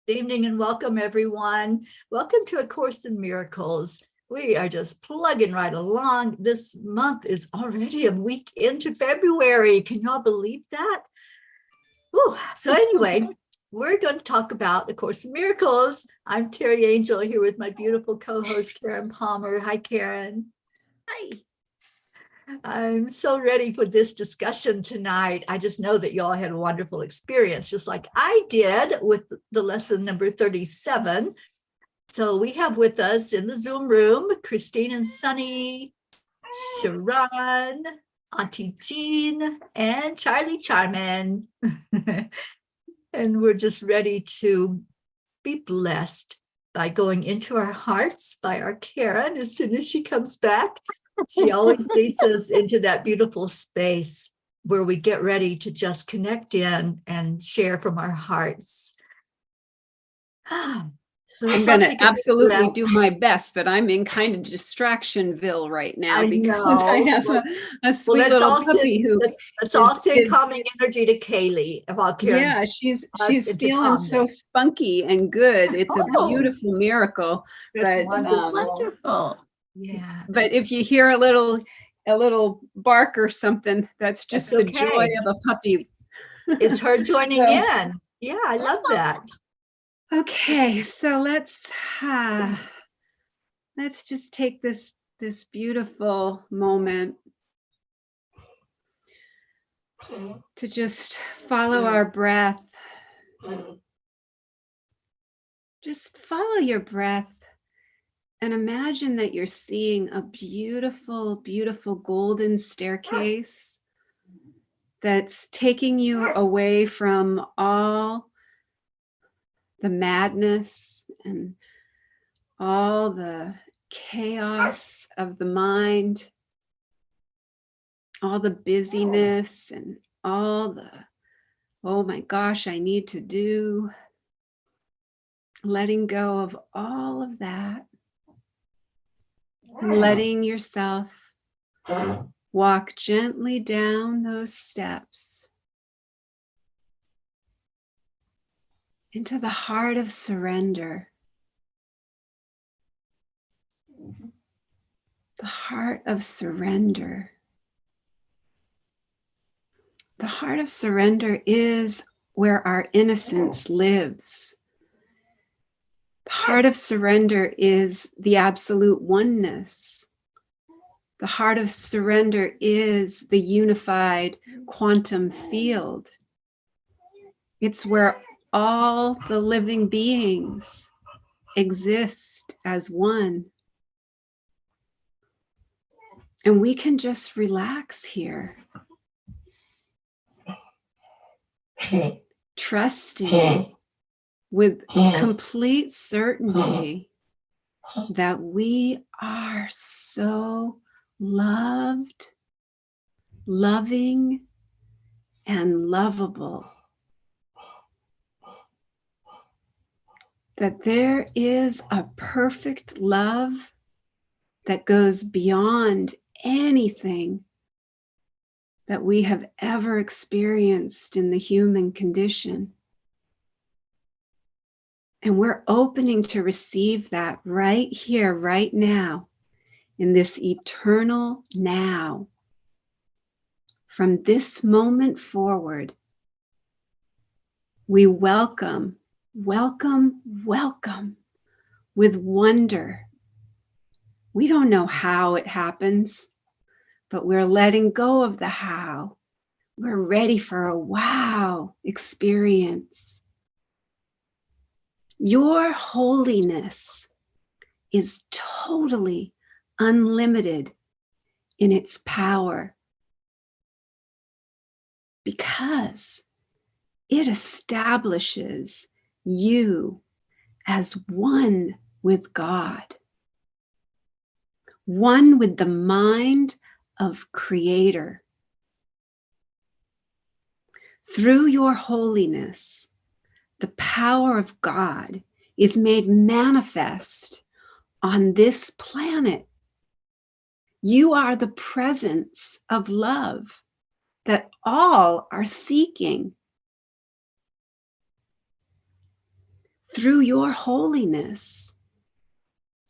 Good evening and welcome, everyone. Welcome to A Course in Miracles. We are just plugging right along. This month is already a week into February. Can y'all believe that? Ooh, so anyway, we're going to talk about A Course in Miracles. I'm Teri Angel here with my beautiful co-host, Karen Palmer. Hi, Karen. Hi. I'm so ready for this discussion tonight. I just know that y'all had a wonderful experience, just like I did with the lesson number 37. So we have with us in the Zoom room, Christine and Sunny, Sharon, Auntie Jean, and Charlie Charman. And we're just ready to be blessed by going into our hearts by our Karen as soon as she comes back. She always leads us into that beautiful space where we get ready to just connect in and share from our hearts. So I'm going to absolutely do my best, but I'm in kind of distractionville right now because I have a sweet little puppy who. Let's all send calming energy to Kaylee. Yeah, she's feeling so spunky and good. It's a beautiful miracle. That's but wonderful. Yeah. But if you hear a little bark or something, that's just the joy of a puppy. It's her joining in. Yeah, I love that. Okay, so let's just take this beautiful moment to just follow our breath. Just follow your breath and imagine that you're seeing a beautiful, beautiful golden staircase that's taking you away from all the madness and all the chaos of the mind, all the busyness and all the, oh my gosh, I need to do, letting go of all of that, and letting yourself walk gently down those steps into the heart of surrender. The heart of surrender. The heart of surrender is where our innocence lives. The heart of surrender is the absolute oneness. The heart of surrender is the unified quantum field. It's where all the living beings exist as one. And we can just relax here, trusting with complete certainty that we are so loved, loving, and lovable. That there is a perfect love that goes beyond anything that we have ever experienced in the human condition. And we're opening to receive that right here, right now, in this eternal now. From this moment forward, we welcome with wonder. We don't know how it happens, but we're letting go of the how. We're ready for a wow experience. Your holiness is totally unlimited in its power because it establishes you as one with God, one with the mind of Creator. Through your holiness, the power of God is made manifest on this planet. You are the presence of love that all are seeking. Through your holiness,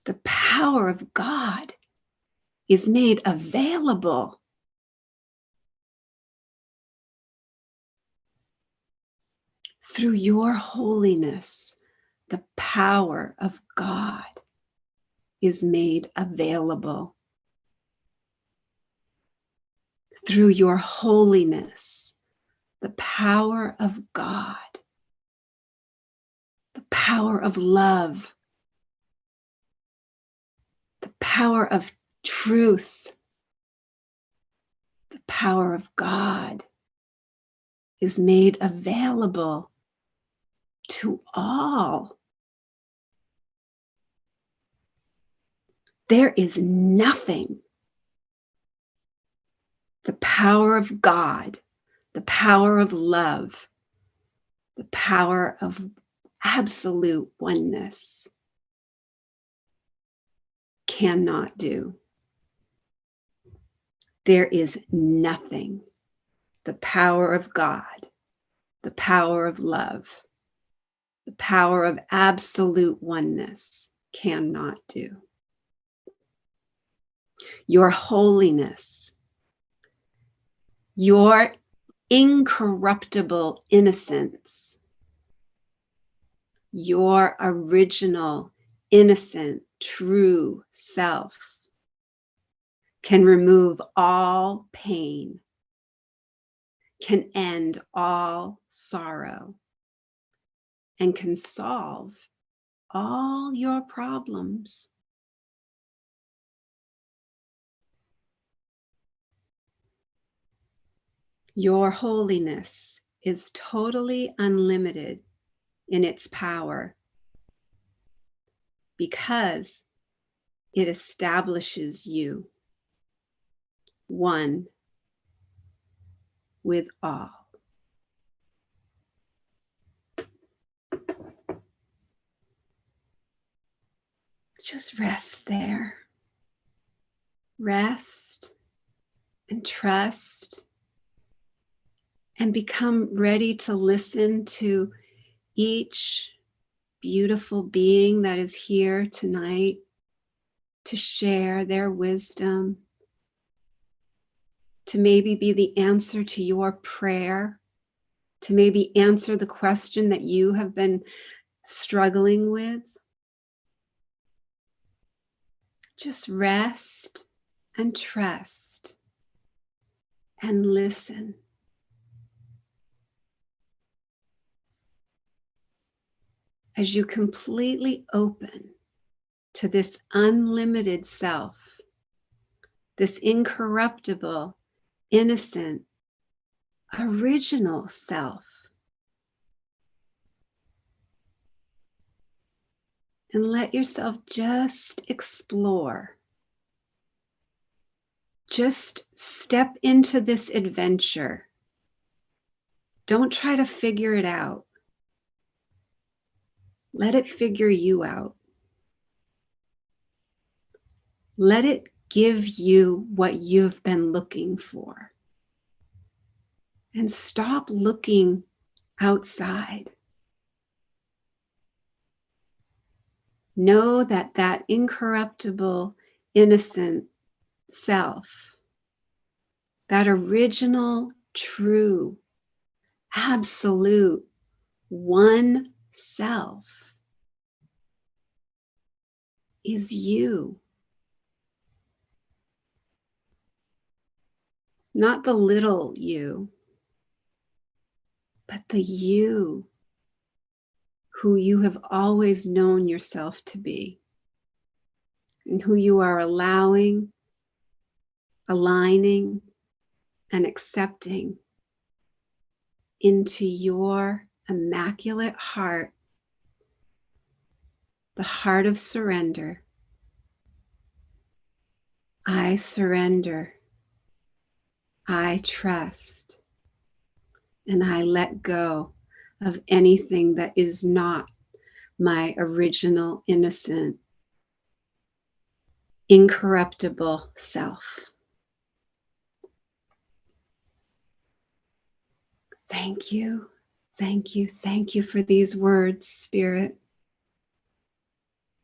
the power of God is made available. Through your holiness, the power of God is made available. Through your holiness, the power of God, the power of love, the power of truth, the power of God is made available to all. There is nothing. The power of God, the power of love, the power of absolute oneness cannot do. There is nothing the power of God, the power of love, the power of absolute oneness cannot do. Your holiness, your incorruptible innocence, your original, innocent, true self can remove all pain, can end all sorrow, and can solve all your problems. Your holiness is totally unlimited in its power because it establishes you one with all. Just rest there. Rest and trust and become ready to listen to each beautiful being that is here tonight to share their wisdom, to maybe be the answer to your prayer, to maybe answer the question that you have been struggling with. Just rest and trust and listen. As you completely open to this unlimited self, this incorruptible, innocent, original self. And let yourself just explore. Just step into this adventure. Don't try to figure it out. Let it figure you out. Let it give you what you've been looking for. And stop looking outside. Know that that incorruptible, innocent self, that original, true, absolute, one self is you. Not the little you, but the you who you have always known yourself to be, and who you are allowing, aligning, and accepting into your immaculate heart, the heart of surrender. I surrender. I trust. And I let go of anything that is not my original, innocent, incorruptible self. Thank you, thank you, thank you for these words, Spirit.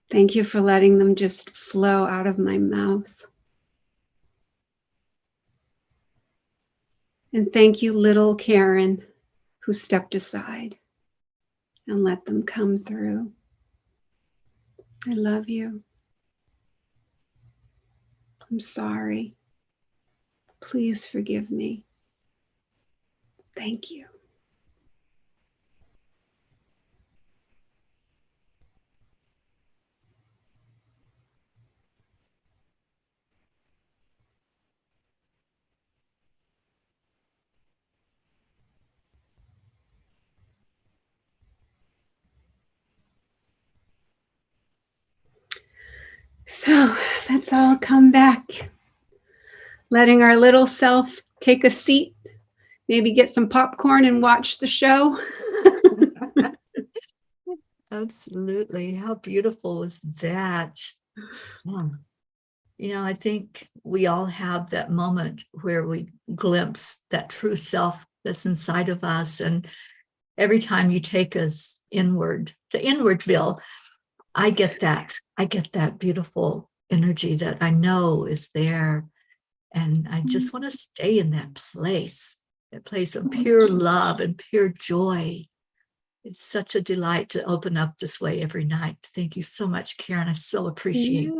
Thank you for letting them just flow out of my mouth. And thank you, little Karen, who stepped aside and let them come through. I love you. I'm sorry. Please forgive me. Thank you. So let's all come back, letting our little self take a seat, maybe get some popcorn and watch the show. Absolutely. How beautiful is that? Yeah. You know, I think we all have that moment where we glimpse that true self that's inside of us. And every time you take us inward to Inwardville, I get that. I get that beautiful energy that I know is there. And I just want to stay in that place of pure love and pure joy. It's such a delight to open up this way every night. Thank you so much, Karen. I so appreciate it.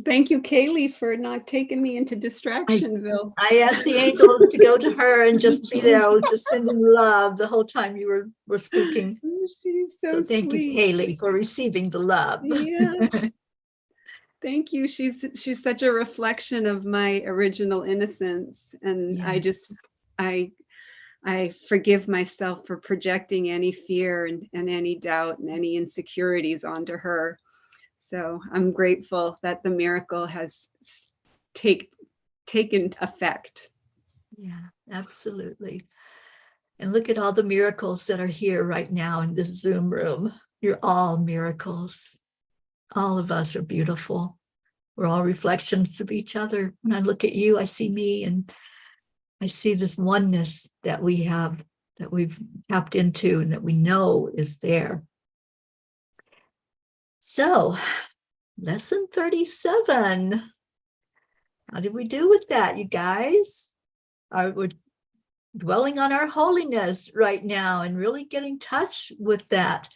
Thank you, Kaylee, for not taking me into Distractionville. I asked the angels to go to her and just be there. I was just sending love the whole time you were speaking. She's So thank sweet. you, Kaylee, for receiving the love. Yeah. Thank you. She's such a reflection of my original innocence. And Yes. I forgive myself for projecting any fear and any doubt and any insecurities onto her. So I'm grateful that the miracle has taken effect. Yeah, absolutely. And look at all the miracles that are here right now in this Zoom room. You're all miracles. All of us are beautiful. We're all reflections of each other. When I look at you, I see me, and I see this oneness that we have, that we've tapped into, and that we know is there. So, lesson 37. How did we do with that, you guys? We're dwelling on our holiness right now and really getting in touch with that.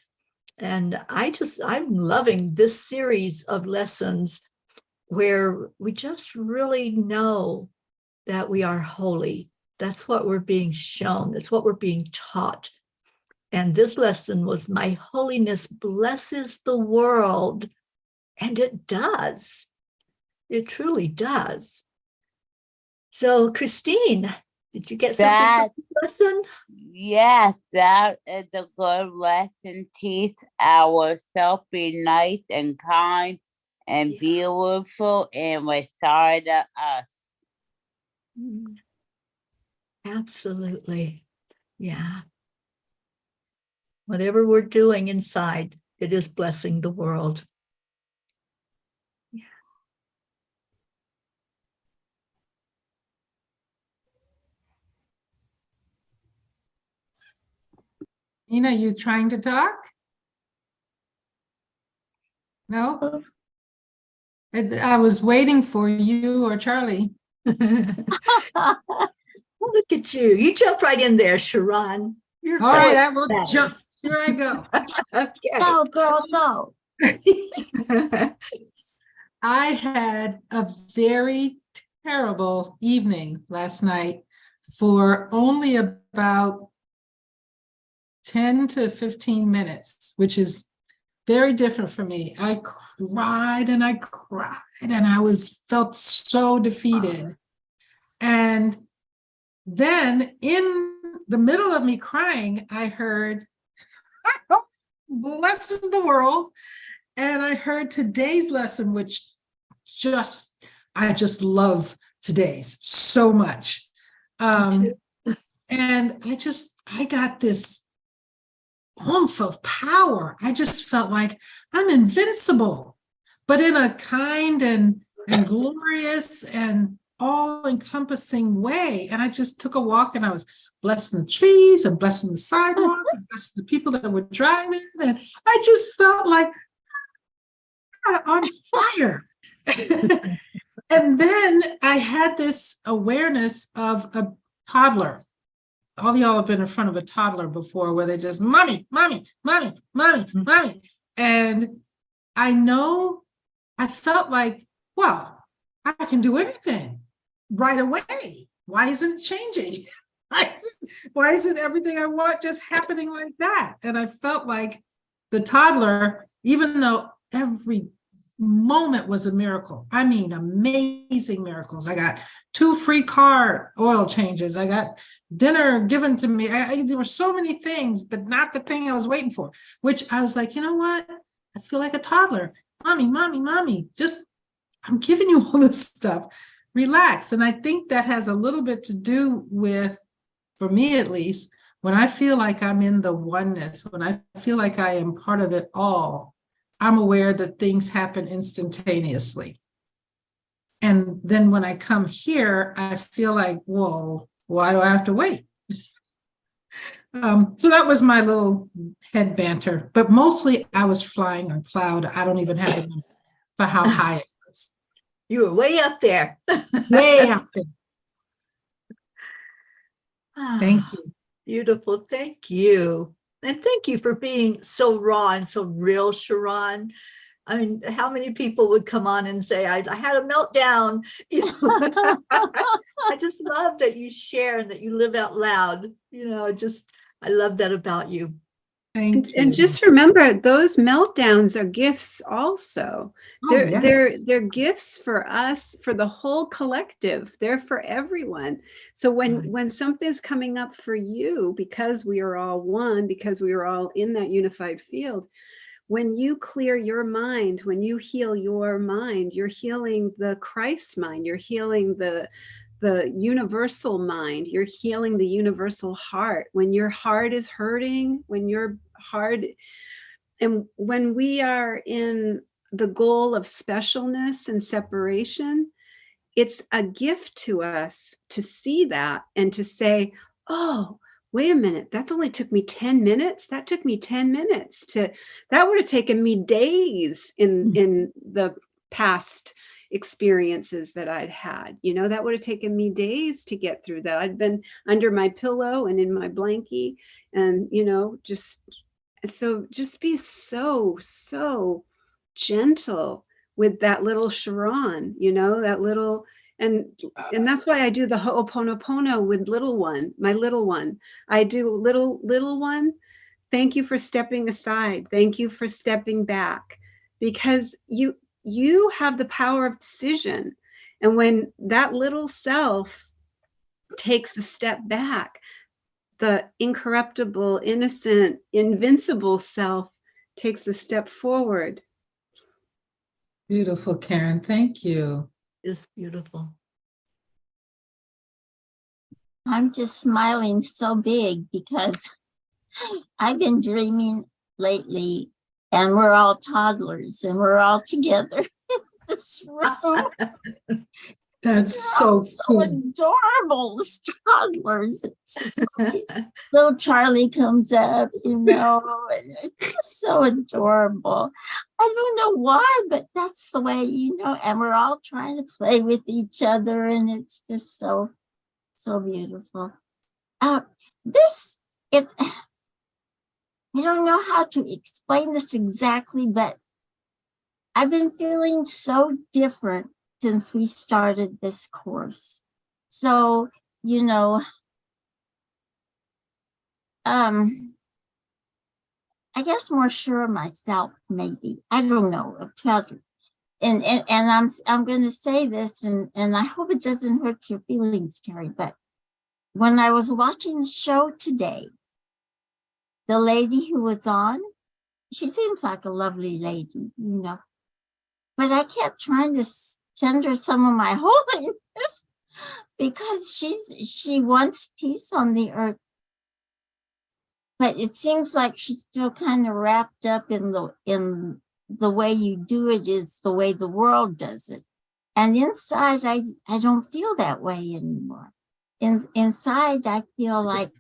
And I'm loving this series of lessons where we just really know that we are holy. That's what we're being shown. That's what we're being taught. And this lesson was, my holiness blesses the world. And it does. It truly does. So, Christine, did you get something from this lesson? Yes, that is a good lesson. Teach ourselves be nice and kind and beautiful and inside of us. Absolutely. Yeah. Whatever we're doing inside, it is blessing the world. Yeah. Nina, you trying to talk? No? I was waiting for you or Charlie. Look at you. You jump right in there, Sharon. You're all right, I will jump. Here I go. Okay. Go, girl, go. I had a very terrible evening last night for only about 10 to 15 minutes, which is very different for me. I cried and I cried and I felt so defeated. And then in the middle of me crying, I heard, blesses the world. And I heard today's lesson, which I just love today's so much. And I got this oomph of power. I just felt like I'm invincible, but in a kind and glorious and all-encompassing way. And I just took a walk and I was blessing the trees and blessing the sidewalk and blessing the people that were driving. And I just felt like on fire. And then I had this awareness of a toddler. All y'all have been in front of a toddler before where they just, mommy, mommy, mommy, mommy, mommy. And I felt like, well, I can do anything right away. Why isn't it changing? Why isn't everything I want just happening like that? And I felt like the toddler, even though every moment was a miracle, I mean, amazing miracles. I got 2 free car oil changes. I got dinner given to me. There were so many things, but not the thing I was waiting for, which I was like, you know what? I feel like a toddler. Mommy, mommy, mommy, just, I'm giving you all this stuff. Relax. And I think that has a little bit to do with, for me at least, when I feel like I'm in the oneness, when I feel like I am part of it all, I'm aware that things happen instantaneously. And then when I come here, I feel like, whoa, why do I have to wait? So that was my little head banter, but mostly I was flying on cloud. I don't even have a number for how high it was. You were way up there. Way up there. Thank you. Beautiful. Thank you. And thank you for being so raw and so real, Sharon. I mean, how many people would come on and say, I had a meltdown? I just love that you share and that you live out loud. I love that about you. Thank you. And just remember, those meltdowns are gifts also. They're gifts for us, for the whole collective. They're for everyone. So when something's coming up for you, because we are all one, because we are all in that unified field, when you clear your mind, when you heal your mind, you're healing the Christ mind, you're healing the universal mind, you're healing the universal heart. When your heart is hurting, when your heart, and when we are in the goal of specialness and separation, it's a gift to us to see that and to say, oh, wait a minute, that's only took me 10 minutes. That took me 10 minutes that would have taken me days in the past experiences that I'd had. That would have taken me days to get through that. I'd been under my pillow and in my blankie and, just be so gentle with that little Sharon, that little, and that's why I do the Ho'oponopono with my little one. I do little one. Thank you for stepping aside. Thank you for stepping back, because you have the power of decision. And when that little self takes a step back, the incorruptible, innocent, invincible self takes a step forward. Beautiful, Karen. Thank you. It's beautiful. I'm just smiling so big because I've been dreaming lately, and we're all toddlers and we're all together in this room. That's so cool. Adorable, these toddlers. Little Charlie comes up, and it's just so adorable. I don't know why, but that's the way, and we're all trying to play with each other, and it's just so beautiful. I don't know how to explain this exactly, but I've been feeling so different since we started this course. So, I guess more sure of myself, maybe. I don't know. And I'm going to say this, and I hope it doesn't hurt your feelings, Teri, but when I was watching the show today, the lady who was on, she seems like a lovely lady, but I kept trying to send her some of my holiness because she wants peace on the earth. But it seems like she's still kind of wrapped up in the way you do it is the way the world does it. And inside, I don't feel that way anymore. Inside, I feel like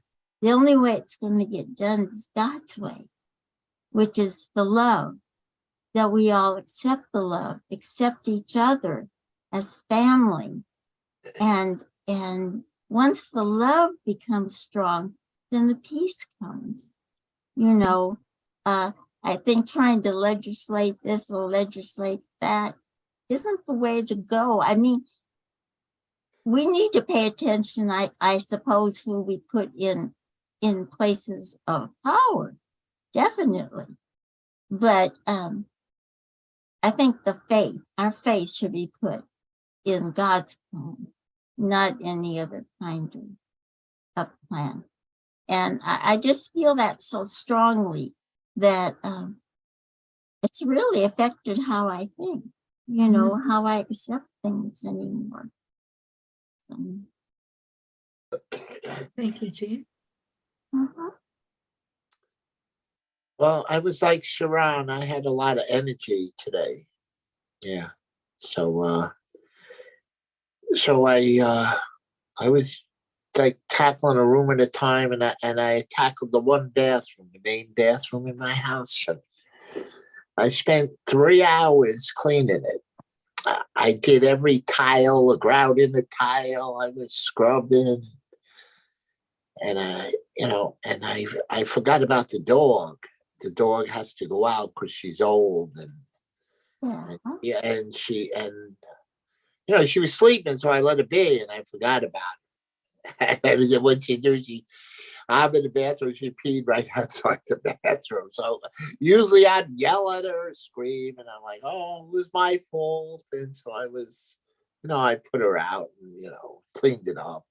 the only way it's going to get done is God's way, which is the love. that we all accept the love, accept each other as family. And once the love becomes strong, then the peace comes. You know, I think trying to legislate this or legislate that isn't the way to go. I mean, we need to pay attention, I suppose, who we put in places of power, definitely. But I think our faith should be put in God's plan, not any other kind of plan. And I just feel that so strongly that it's really affected how I think, you know, how I accept things anymore. So, Thank you, Jean. Well, I was like Sharon. I had a lot of energy today. Yeah. So I was like tackling a room at a time, and I tackled the one bathroom, the main bathroom in my house. And I spent 3 hours cleaning it. I did every tile, grout in the tile. I was scrubbing, and I forgot about the dog. The dog has to go out because she's old, and she was sleeping, so I let her be, and I forgot about it. And when she do, I'm in the bathroom, she peed right outside the bathroom. So usually I'd yell at her, scream, and I'm like, oh, it was my fault. And so I was, I put her out and, cleaned it up.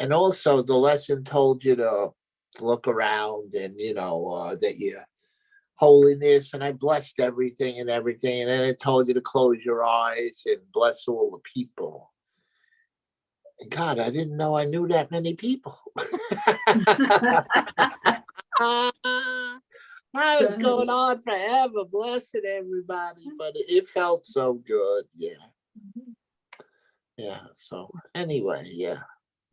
And also the lesson told you to look around and, that you holiness, and I blessed everything. And then it told you to close your eyes and bless all the people. And God, I didn't know I knew that many people. I was going on forever blessing everybody, but it felt so good. Yeah. So anyway, yeah.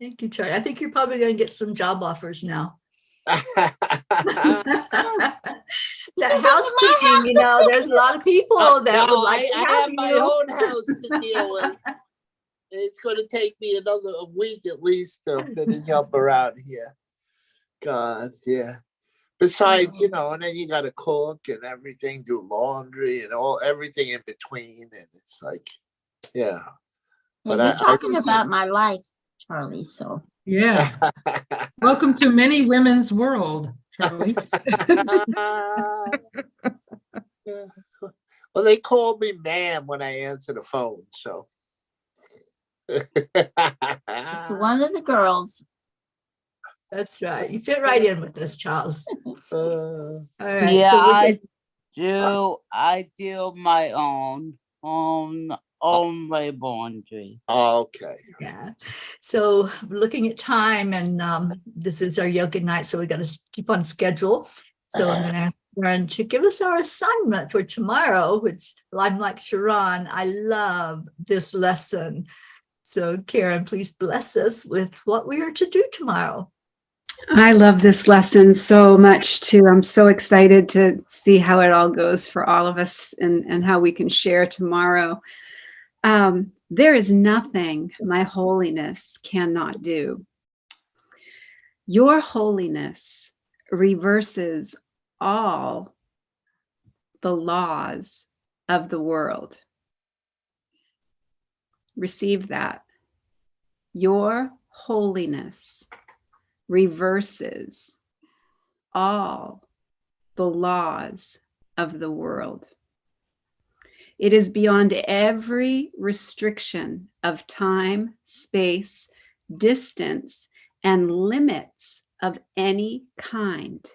Thank you, Charlie. I think you're probably going to get some job offers now. That housekeeping, there's a lot of people that would like to have I have you. my own house to deal with. It's going to take me another week at least to finish up around here. God, yeah. Besides, and then you got to cook and everything, do laundry and everything in between. And it's like, yeah. But you're talking about my life, Charlie, so. Yeah. Welcome to many women's world, Charlie. Well, they called me ma'am when I answer the phone, so. It's one of the girls. That's right. You fit right in with this, Charles. All right. Yeah, so I do my own laundry. Okay. Yeah. So looking at time, and this is our yoga night, so we got to keep on schedule. So I'm going to ask Karen to give us our assignment for tomorrow, which I'm like Sharon, I love this lesson. So Karen, please bless us with what we are to do tomorrow. I love this lesson so much too. I'm so excited to see how it all goes for all of us and how we can share tomorrow. There is nothing my holiness cannot do. Your holiness reverses all the laws of the world. Receive that. Your holiness reverses all the laws of the world. It is beyond every restriction of time, space, distance, and limits of any kind.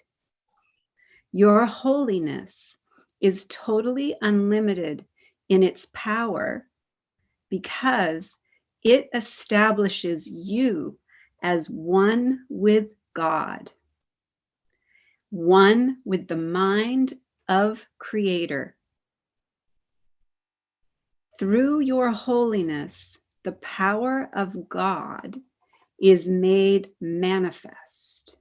Your holiness is totally unlimited in its power because it establishes you as one with God, one with the mind of Creator. Through your holiness, the power of God is made manifest.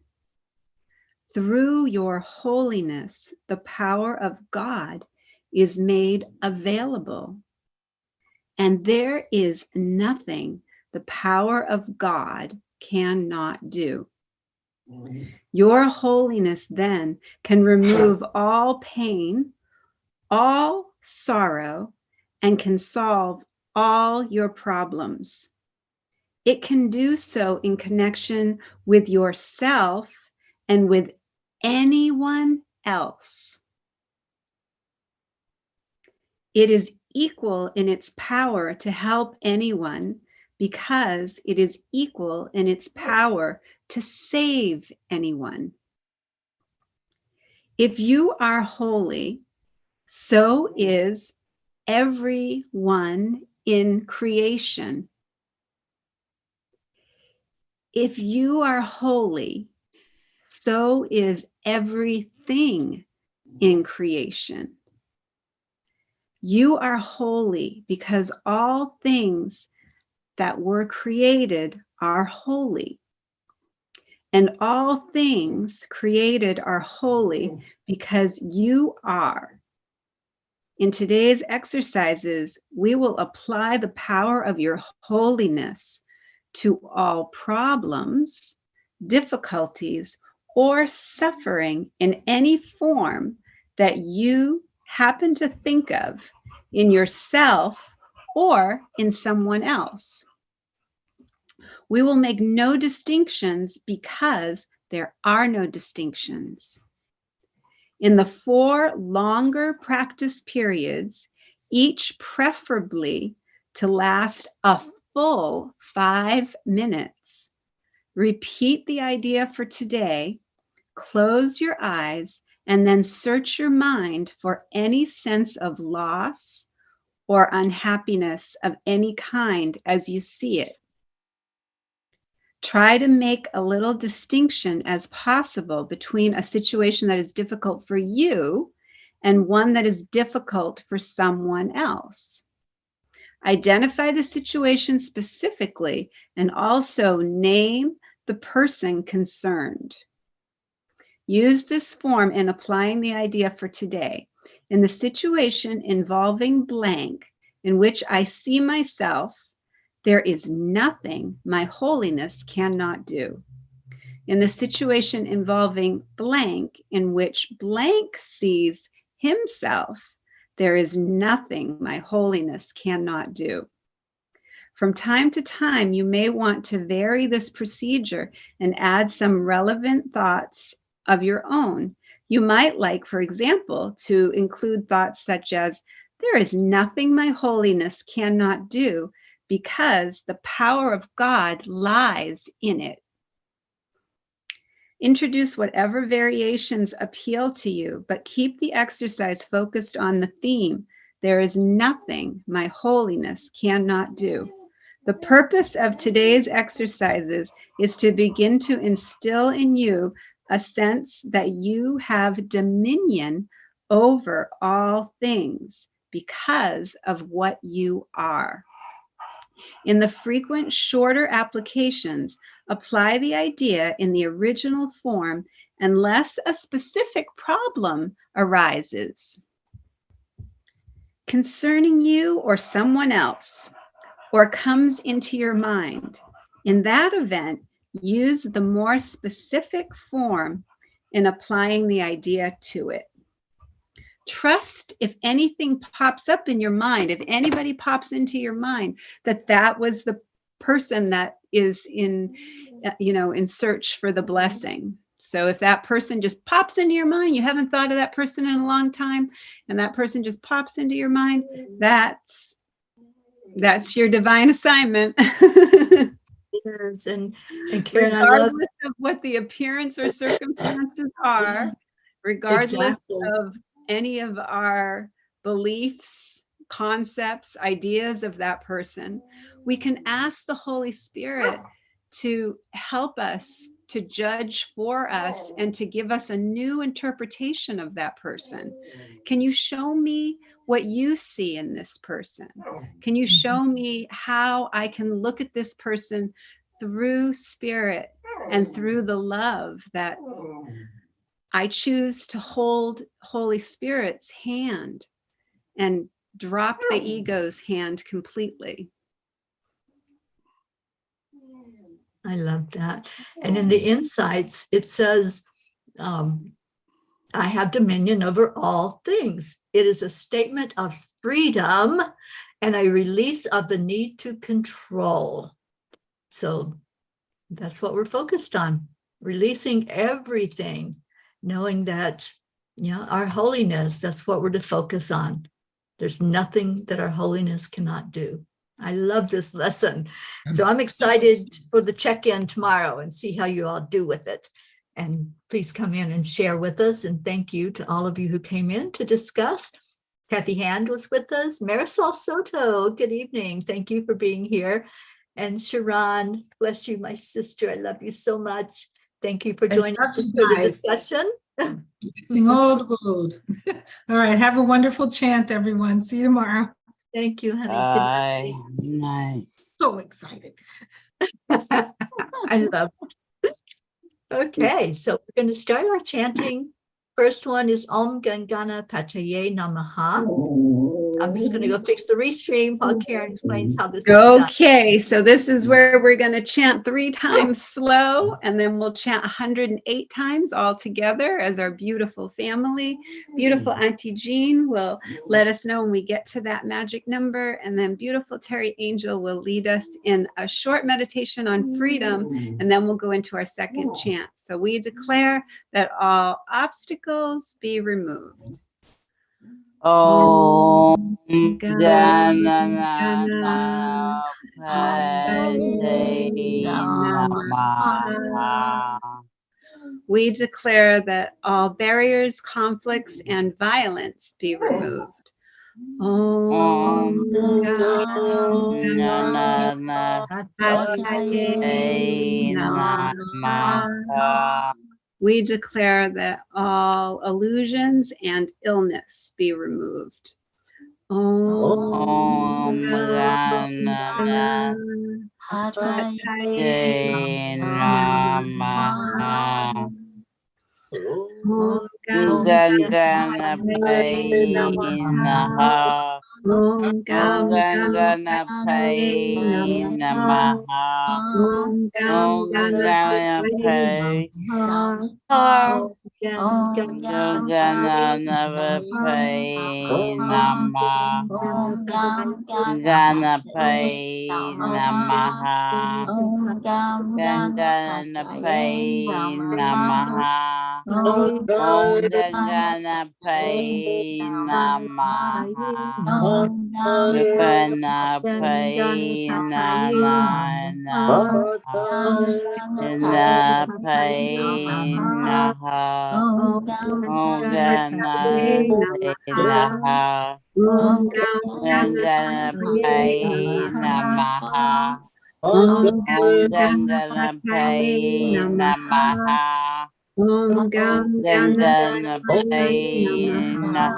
Through your holiness, the power of God is made available. And there is nothing the power of God cannot do. Your holiness then can remove all pain, all sorrow, and can solve all your problems. It can do so in connection with yourself and with anyone else. It is equal in its power to help anyone because it is equal in its power to save anyone. If you are holy, so is everyone in creation. If you are holy, so is everything in creation. You are holy because all things that were created are holy. And all things created are holy because you are. In today's exercises, we will apply the power of your holiness to all problems, difficulties, or suffering in any form that you happen to think of in yourself or in someone else. We will make no distinctions because there are no distinctions. In the 4 longer practice periods, each preferably to last a full 5 minutes, repeat the idea for today, close your eyes, and then search your mind for any sense of loss or unhappiness of any kind as you see it. Try to make a little distinction as possible between a situation that is difficult for you and one that is difficult for someone else. Identify the situation specifically and also name the person concerned. Use this form in applying the idea for today. In the situation involving blank, in which I see myself, there is nothing my holiness cannot do. In the situation involving blank, in which blank sees himself, there is nothing my holiness cannot do. From time to time, you may want to vary this procedure and add some relevant thoughts of your own. You might like, for example, to include thoughts such as, there is nothing my holiness cannot do because the power of God lies in it. Introduce whatever variations appeal to you, but keep the exercise focused on the theme, there is nothing my holiness cannot do. The purpose of today's exercises is to begin to instill in you a sense that you have dominion over all things because of what you are. In the frequent shorter applications, apply the idea in the original form unless a specific problem arises concerning you or someone else, or comes into your mind. In that event, use the more specific form in applying the idea to it. Trust if anything pops up in your mind, if anybody pops into your mind, that was the person that is in search for the blessing. So if that person just pops into your mind, you haven't thought of that person in a long time, and that person just pops into your mind, that's your divine assignment. Yes, and Karen, I love Regardless of what the appearance or circumstances are, regardless of any of our beliefs, concepts, ideas of that person, we can ask the Holy Spirit to help us, to judge for us, and to give us a new interpretation of that person. Can you show me what you see in this person? Can you show me how I can look at this person through spirit and through the love that I choose to hold Holy Spirit's hand and drop the ego's hand completely. I love that. And in the insights, it says, I have dominion over all things. It is a statement of freedom and a release of the need to control. So that's what we're focused on, releasing everything, knowing that, our holiness, that's what we're to focus on. There's nothing that our holiness cannot do. I love this lesson. So I'm excited for the check-in tomorrow and see how you all do with it. And please come in and share with us. And thank you to all of you who came in to discuss. Kathy Hand was with us. Marisol Soto, good evening. Thank you for being here. And Sharon, bless you, my sister. I love you so much. Thank you for joining us for the discussion. Sing old. All right. Have a wonderful chant, everyone. See you tomorrow. Thank you, honey. Bye. Good night. So excited. I love it. Okay, so we're going to start our chanting. First one is Om Gam Ganapataye Namaha. I'm just going to go fix the restream while Karen explains how this is done. Okay, so this is where we're going to chant 3 times slow, and then we'll chant 108 times all together as our beautiful family. Beautiful Auntie Jean will let us know when we get to that magic number, and then beautiful Teri Angel will lead us in a short meditation on freedom, and then we'll go into our second chant. So we declare that all obstacles be removed. Om Ganapataye Namaha. We declare that all barriers, conflicts, and violence be removed. Om Ganapataye Namaha. We declare that all illusions and illness be removed. Om Ganapataye Namaha. Om Gam Ganapataye Namaha. Om Om Ganapataye Namaha. Om Ganapataye Namaha. Ganapataye Namaha. Ganapataye Namaha. Om Ganapataye Namaha. Ganapataye Namaha. Ganapataye Namaha. Om Ganapataye Namaha. Ganapataye Namaha. Om Ganapataye Namaha. Om Ganapataye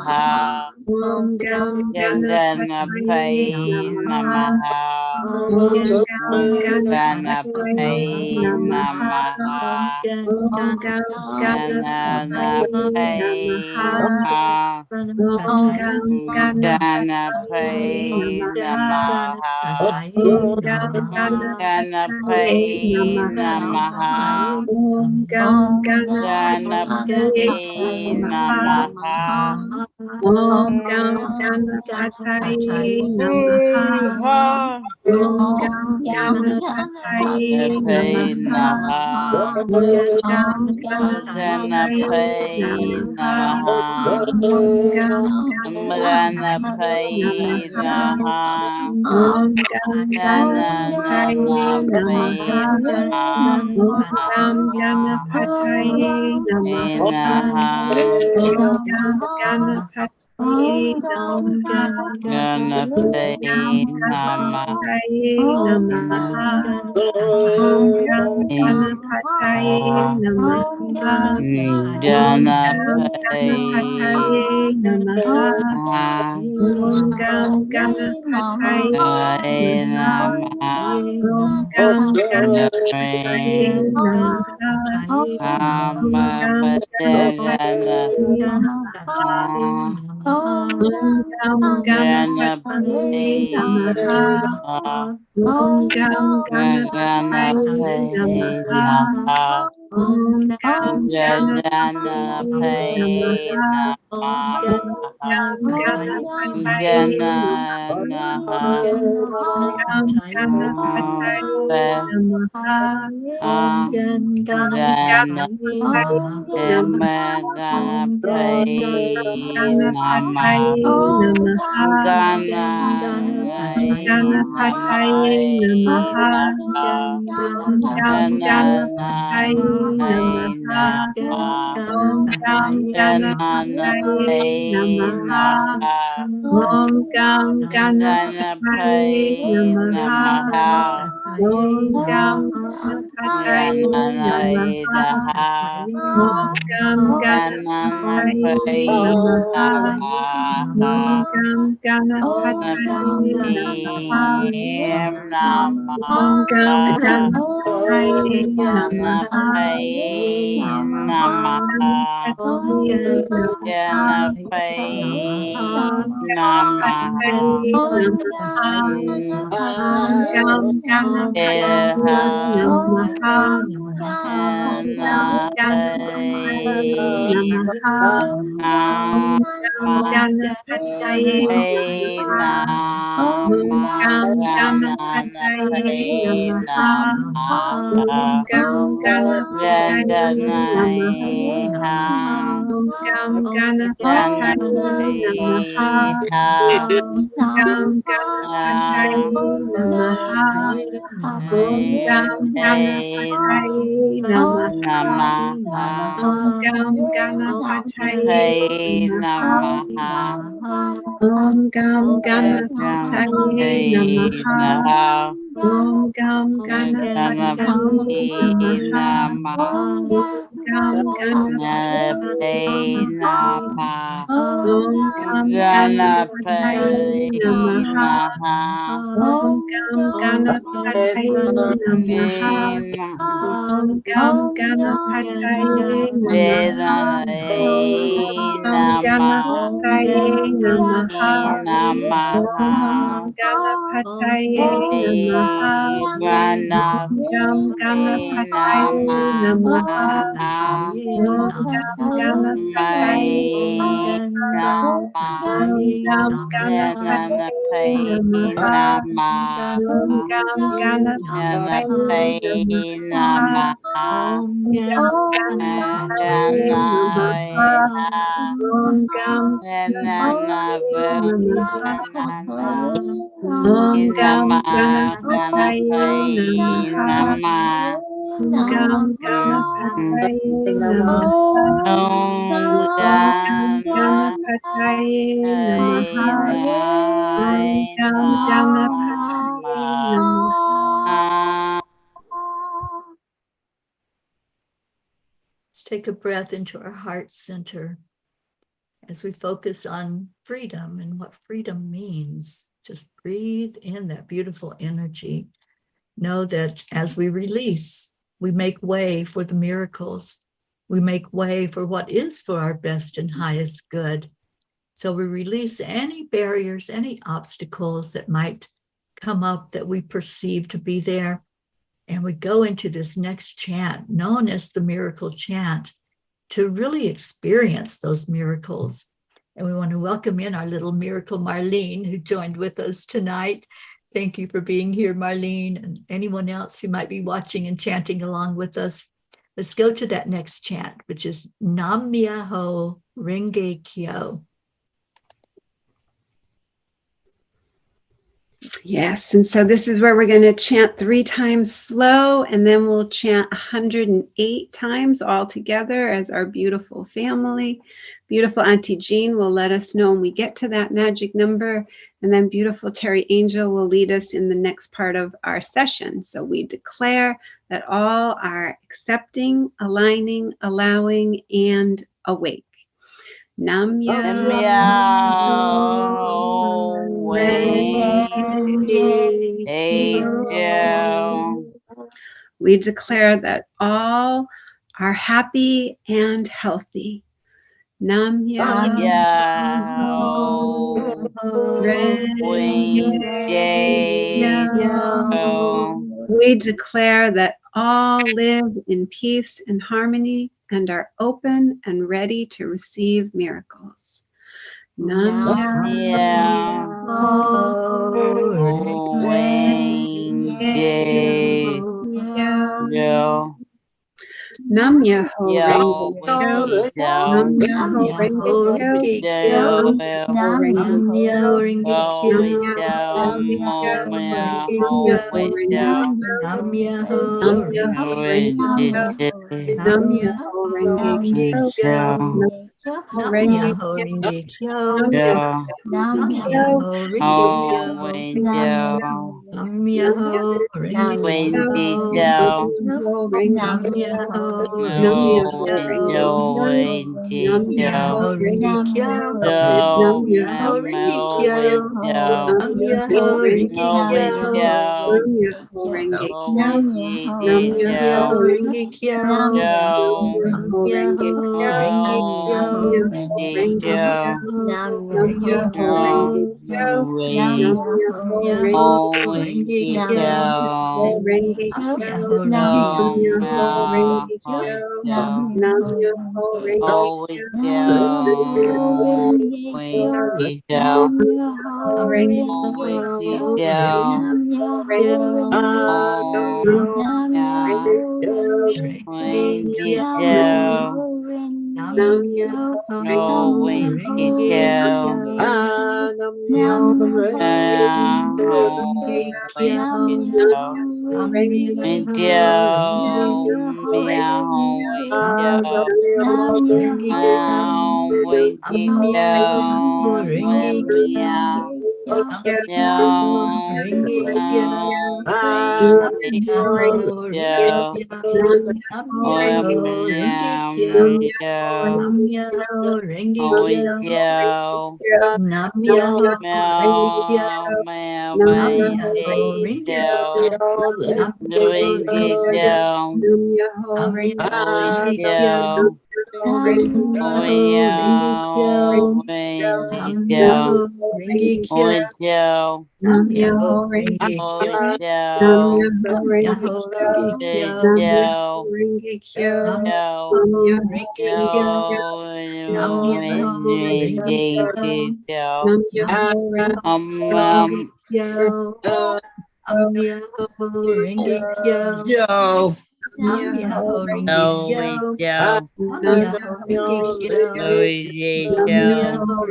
Namaha. Ganapataye Namaha. Ganapataye Namaha. Ganapataye Namaha. Ganapataye Namaha. Ganapataye Namaha. Om Gam Ganapataye Namaha. Om Gam Ganapataye Namaha. Om Gam Ganapataye Namaha. Om Gam Ganapataye Namaha. Om Gam Ganapataye Namaha. Om Gam Ganapataye Namaha. Om Gam Ganapataye Namaha. Ganapataye Namaha. Om Gam Ganapataye Namaha. Ganapataye Namaha. Om Gam Ganapataye Namaha. Om Gam Ganapataye Namaha. Om Gam Ganapataye Namaha. Om Gam Ganapataye Namaha. Om Ganapataye Namaha. Om Ganapataye Namaha. Om Ganapataye Namaha. Ganapataye Namaha. Om Gam Ganapataye Namaha. Om Gam Ganapataye Namaha. Om Gam Ganapataye Namaha. Om Gam Ganapataye Namaha. Om Gam Ganapataye Namaha. Om Gam Ganapataye Namaha. Om Gam Ganapataye Namaha. Om Gam Ganapataye Namaha. Om Gam Ganapataye Namaha. Om Gam Ganapataye Namaha. Om Gam Ganapataye Namaha. Om Gam Ganapataye Namaha. Om Gam Ganapataye Namaha. Gam Ganapataye Namaha. Om Gam Ganapataye Namaha. Om Gam Ganapataye Namaha. Om Gam Ganapataye Namaha. Om Gam Ganapataye Namaha. Om Gam Ganapataye Namaha. Om Gam Ganapataye Namaha. Om Gam Ganapataye Namaha. Om Gam Ganapataye Namaha. Om Ganapataye Namaha. Om Ganapataye Namaha. Om Gam Ganapataye Namaha. Om Gam Ganapataye Namaha. Om Gam Ganapataye Namaha. Om Gam Ganapataye Namaha. Om Gam Ganapataye Namaha. Om Gam Ganapataye Namaha. Om Gam Ganapataye Namaha. Om Gam Ganapataye Namaha. Om Gam Ganapataye Namaha. Om Gam Ganapataye Namaha. Let's take a breath into our heart center as we focus on freedom and what freedom means. Just breathe in that beautiful energy. Know that as we release, we make way for the miracles. We make way for what is for our best and highest good. So we release any barriers, any obstacles that might come up that we perceive to be there. And we go into this next chant, known as the miracle chant, to really experience those miracles. And we want to welcome in our little miracle Marlene, who joined with us tonight. Thank you for being here, Marlene, and anyone else who might be watching and chanting along with us. Let's go to that next chant, which is Nam Myoho Renge Kyo. Yes, and so this is where we're going to chant 3 times slow, and then we'll chant 108 times all together as our beautiful family. Beautiful Auntie Jean will let us know when we get to that magic number, and then beautiful Teri Angel will lead us in the next part of our session. So we declare that all are accepting, aligning, allowing, and awake. Nam Myoho Renge Kyo. We declare that all are happy and healthy. Nam Nam Myoho Renge Kyo. We declare that all live in peace and harmony and are open and ready to receive miracles. Nam Nam Myoho Renge Kyo. Nam Myoho Renge Kyo. Nam Myoho Renge Kyo. Nam Myoho Renge Kyo. Nam Myoho Renge Kyo. Nam Myoho Renge Kyo. Nam Myoho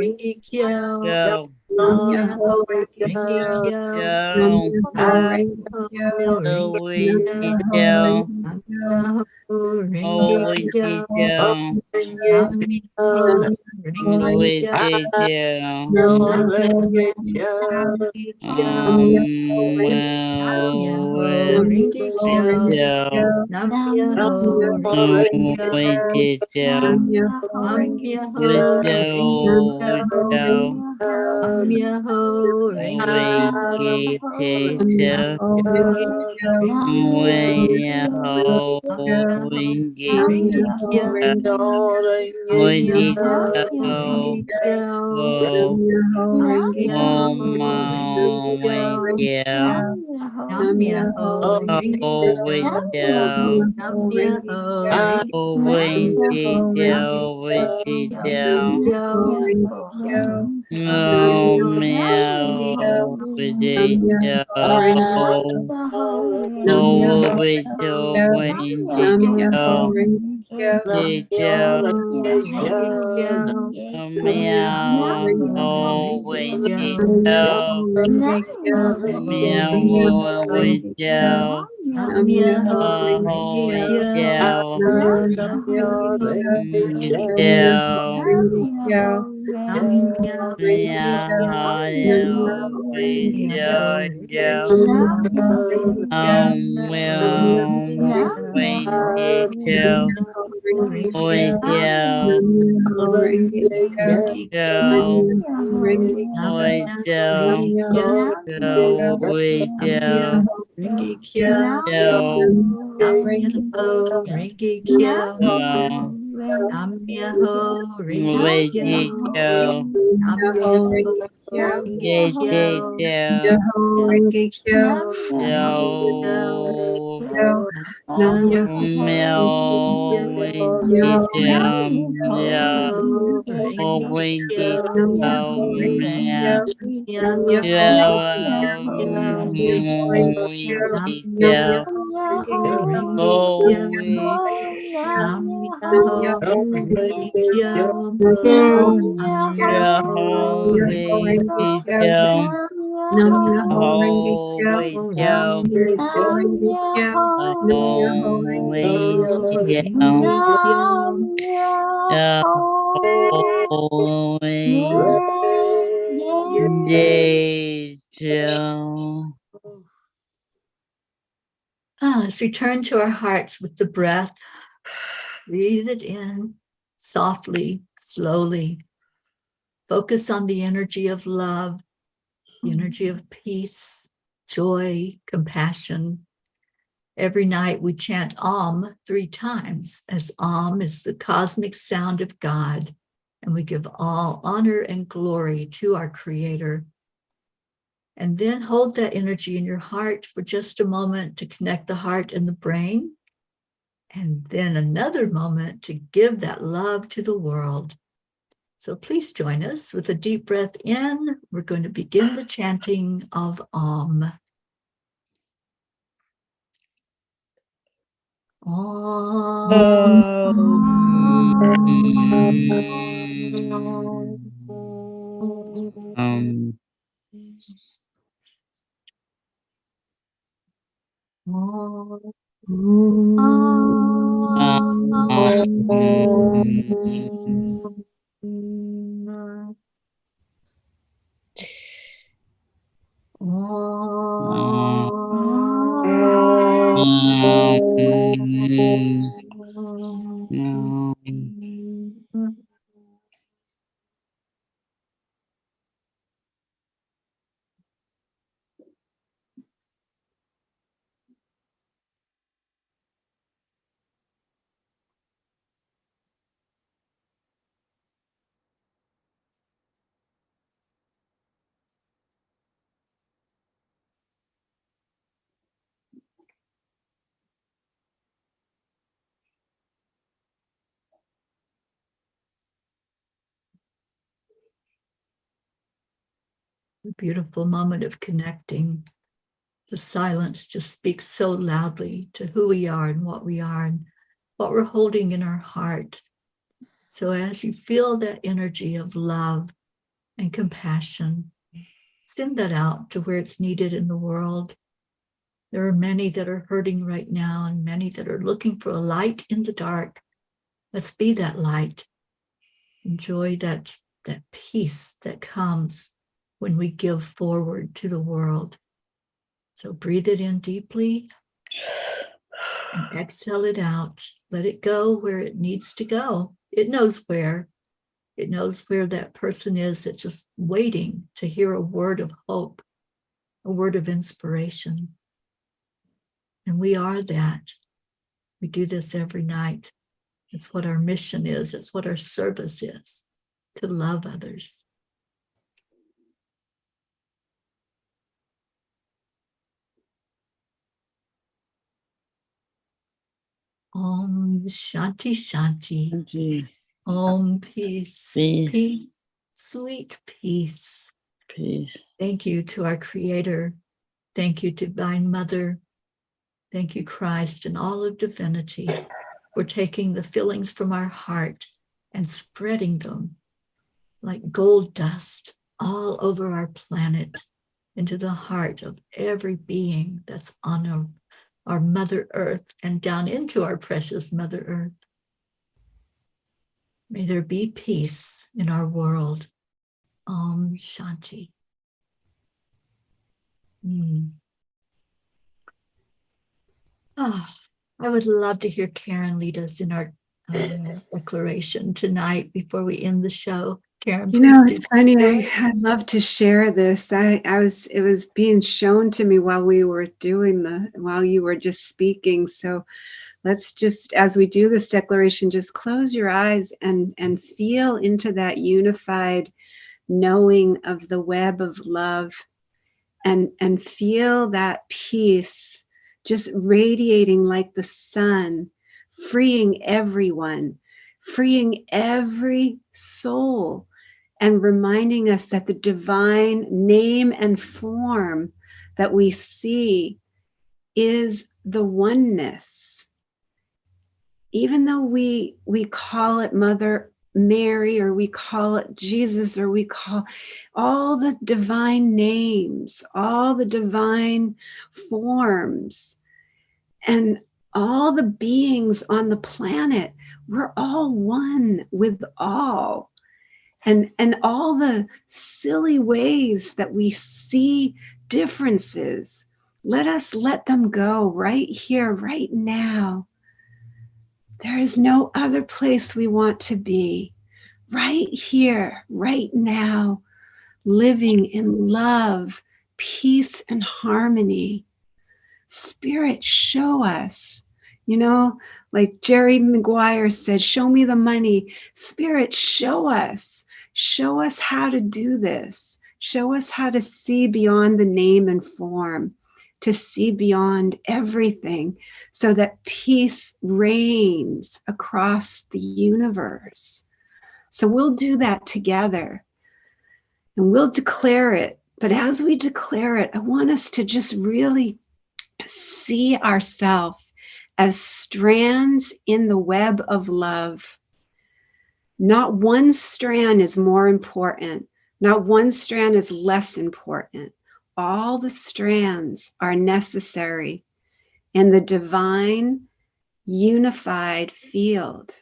Renge Kyo. Nam Myoho Renge Kyo. Nam Myoho Renge Kyo. Myoho Renge Kyo. Nam Myoho Renge Kyo. Nam Myoho Renge Kyo. Renge Kyo. Nam Myoho Nam Myoho Renge Kyo. Nam Myoho Renge Kyo. Nam Myoho Renge Let's return to our hearts with the breath. Breathe it in softly, slowly. Focus on the energy of love, the energy of peace, joy, compassion. Every night we chant Om 3 times, as Om is the cosmic sound of God, and we give all honor and glory to our Creator. And then hold that energy in your heart for just a moment to connect the heart and the brain, and then another moment to give that love to the world. So please join us with a deep breath in. We're going to begin the chanting of Om. A beautiful moment of connecting. The silence just speaks so loudly to who we are and what we're holding in our heart. So as you feel that energy of love and compassion, send that out to where it's needed in the world. There are many that are hurting right now and many that are looking for a light in the dark. Let's be that light. Enjoy that peace that comes when we give forward to the world. So breathe it in deeply and exhale it out. Let it go where it needs to go. It knows where. It knows where that person is that's just waiting to hear a word of hope, a word of inspiration. And we are that. We do this every night. It's what our mission is. It's what our service is, to love others. Om Shanti Shanti. Om peace. Peace. Sweet peace. Peace. Thank you to our Creator. Thank you, Divine Mother. Thank you, Christ, and all of divinity, for taking the feelings from our heart and spreading them like gold dust all over our planet into the heart of every being that's on our Mother Earth and down into our precious Mother Earth. May there be peace in our world. Om Shanti. I would love to hear Karen lead us in our declaration tonight before we end the show. Karen, You know, please do. it's funny. I love to share this. It was being shown to me while you were just speaking. So let's just, as we do this declaration, just close your eyes and feel into that unified knowing of the web of love, and feel that peace just radiating like the sun, freeing everyone, freeing every soul, and reminding us that the divine name and form that we see is the oneness. Even though we call it Mother Mary, or we call it Jesus, or we call all the divine names, all the divine forms, and all the beings on the planet, we're all one with all. And all the silly ways that we see differences, let us let them go right here, right now. There is no other place we want to be. Right here, right now, living in love, peace, and harmony. Spirit, show us. You know, like Jerry Maguire said, show me the money. Spirit, show us. Show us how to do this. Show us how to see beyond the name and form, to see beyond everything, so that peace reigns across the universe. So we'll do that together, and we'll declare it. But as we declare it, I want us to just really see ourselves as strands in the web of love. Not one strand is more important. Not one strand is less important. All the strands are necessary in the divine unified field.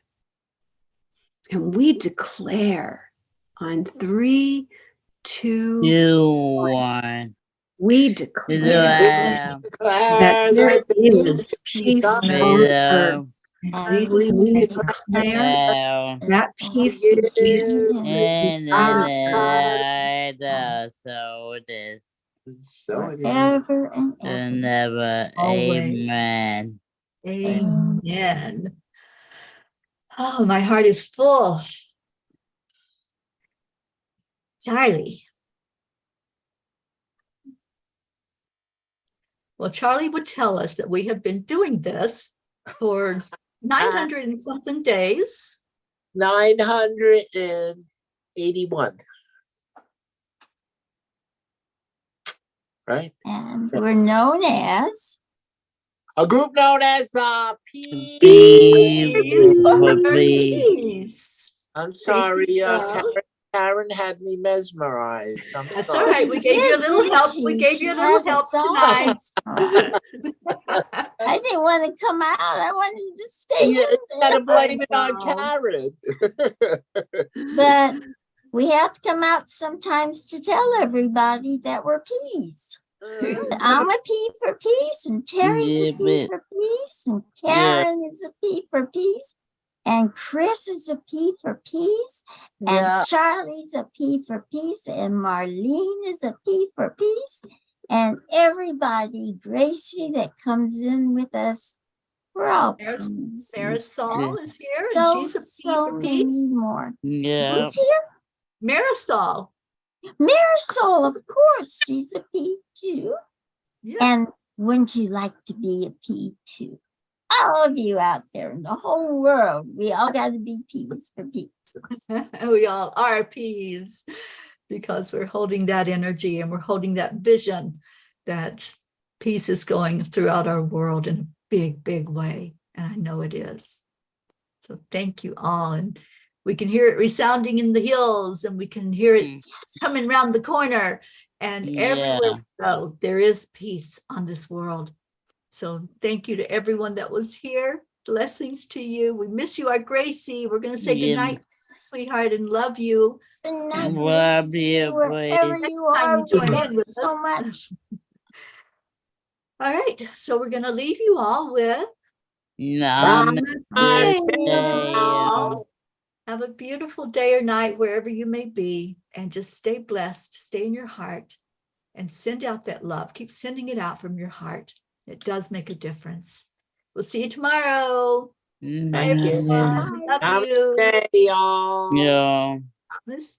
And we declare on 3, 2, 1. we declare that Declare there that is peace on earth. And We we declare that peace within And inside then so it is. So it is. forever and And ever. never. Always. Amen. Amen. Oh, my heart is full. Charlie. Well, Charlie would tell us that we have been doing this for 900 and something days. 981. Right? And we're known as A group known as the Peace. Peace for Peace. peace. I'm sorry, Sarah. Karen had me mesmerized. I'm That's sorry. all right. We gave you a little help. We gave you a little help tonight. I didn't want to come out. I wanted to stay You in gotta there. blame it on Karen. But we have to come out sometimes to tell everybody that we're peace. I'm a P for peace, and Terry's a P for peace, and Karen is a P for peace, and Chris is a P for peace, and Charlie's a P for peace, and Marlene is a P for peace, and everybody, Gracie, that comes in with us, we're all peace. Marisol is here, So, and she's a P so for many peace. more. Yeah. Who's here? Marisol. Marisol, of course, she's a P too. Yeah. And wouldn't you like to be a P too? All of you out there in the whole world, we all got to be P's for peace. We all are P's because we're holding that energy and we're holding that vision that peace is going throughout our world in a big, big way. And I know it is. So thank you all. And we can hear it resounding in the hills, and we can hear it coming around the corner, and everywhere we go, there is peace on this world. So thank you to everyone that was here. Blessings to you. We miss you, our Gracie. We're going to say goodnight, sweetheart, and love you. Good night, Love Gracie, you, wherever please. you are, Next time you join we love in you with so us. much. All right. So we're going to leave you all with Namaste. all. Have a beautiful day or night wherever you may be, and just stay blessed, stay in your heart, and send out that love. Keep sending it out from your heart. It does make a difference. We'll see you tomorrow. Bye, Thank you. everyone. Love you. Namaste, y'all. Yeah. Namaste.